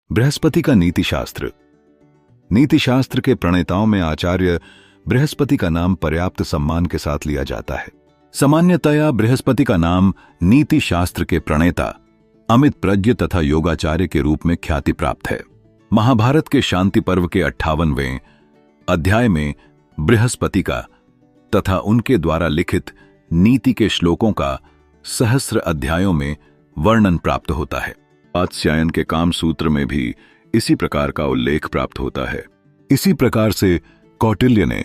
बृहस्पति का नीतिशास्त्र। नीतिशास्त्र के प्रणेताओं में आचार्य बृहस्पति का नाम पर्याप्त सम्मान के साथ लिया जाता है। सामान्यतया बृहस्पति का नाम नीतिशास्त्र के प्रणेता, अमित प्रज्ञ तथा योगाचार्य के रूप में ख्याति प्राप्त है। महाभारत के शांति पर्व के 58वें अध्याय में बृहस्पति का तथा उनके द्वारा लिखित नीति के श्लोकों का सहस्र अध्यायों में वर्णन प्राप्त होता है। वात्स्यायन के काम सूत्र में भी इसी प्रकार का उल्लेख प्राप्त होता है। इसी प्रकार से कौटिल्य ने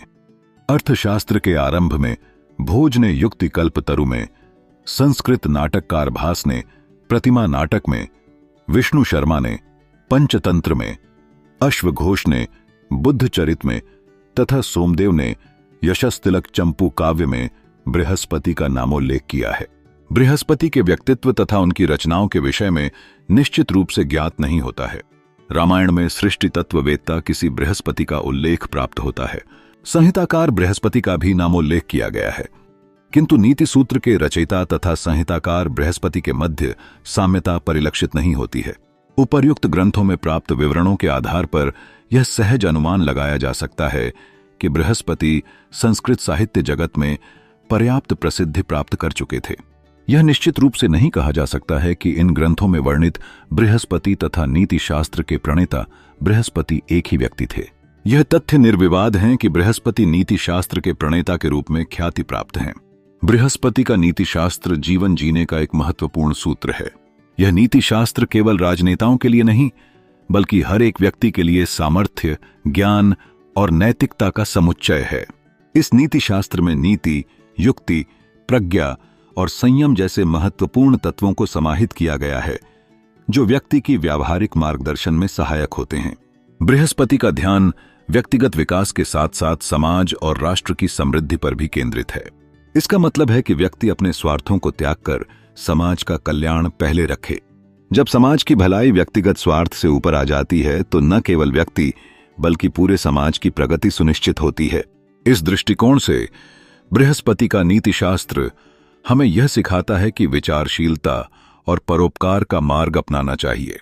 अर्थशास्त्र के आरंभ में, भोज ने युक्ति कल्पतरु में, संस्कृत नाटककार भास ने प्रतिमा नाटक में, विष्णु शर्मा ने पंचतंत्र में, अश्वघोष ने बुद्धचरित में तथा सोमदेव ने यशस्तिलक चंपू काव्य में बृहस्पति का नामोल्लेख किया है। बृहस्पति के व्यक्तित्व तथा उनकी रचनाओं के विषय में निश्चित रूप से ज्ञात नहीं होता है। रामायण में सृष्टि तत्ववेत्ता किसी बृहस्पति का उल्लेख प्राप्त होता है। संहिताकार बृहस्पति का भी नामोल्लेख किया गया है, किंतु नीति सूत्र के रचयिता तथा संहिताकार बृहस्पति के मध्य साम्यता परिलक्षित नहीं होती है। उपर्युक्त ग्रंथों में प्राप्त विवरणों के आधार पर यह सहज अनुमान लगाया जा सकता है कि बृहस्पति संस्कृत साहित्य जगत में पर्याप्त प्रसिद्धि प्राप्त कर चुके थे। यह निश्चित रूप से नहीं कहा जा सकता है कि इन ग्रंथों में वर्णित बृहस्पति तथा नीति शास्त्र के प्रणेता बृहस्पति एक ही व्यक्ति थे। यह तथ्य निर्विवाद है कि बृहस्पति नीति शास्त्र के प्रणेता के रूप में ख्याति प्राप्त हैं। बृहस्पति का नीति शास्त्र जीवन जीने का एक महत्वपूर्ण सूत्र है। यह नीति शास्त्र केवल राजनेताओं के लिए नहीं, बल्कि हर एक व्यक्ति के लिए सामर्थ्य, ज्ञान और नैतिकता का समुच्चय है। इस नीति शास्त्र में नीति, युक्ति, प्रज्ञा और संयम जैसे महत्वपूर्ण तत्वों को समाहित किया गया है, जो व्यक्ति की व्यावहारिक मार्गदर्शन में सहायक होते हैं। बृहस्पति का ध्यान व्यक्तिगत विकास के साथ साथ समाज और राष्ट्र की समृद्धि पर भी केंद्रित है। इसका मतलब है कि व्यक्ति अपने स्वार्थों को त्याग कर समाज का कल्याण पहले रखे। जब समाज की भलाई व्यक्तिगत स्वार्थ से ऊपर आ जाती है तो न केवल व्यक्ति बल्कि पूरे समाज की प्रगति सुनिश्चित होती है। इस दृष्टिकोण से बृहस्पति का नीतिशास्त्र हमें यह सिखाता है कि विचारशीलता और परोपकार का मार्ग अपनाना चाहिए।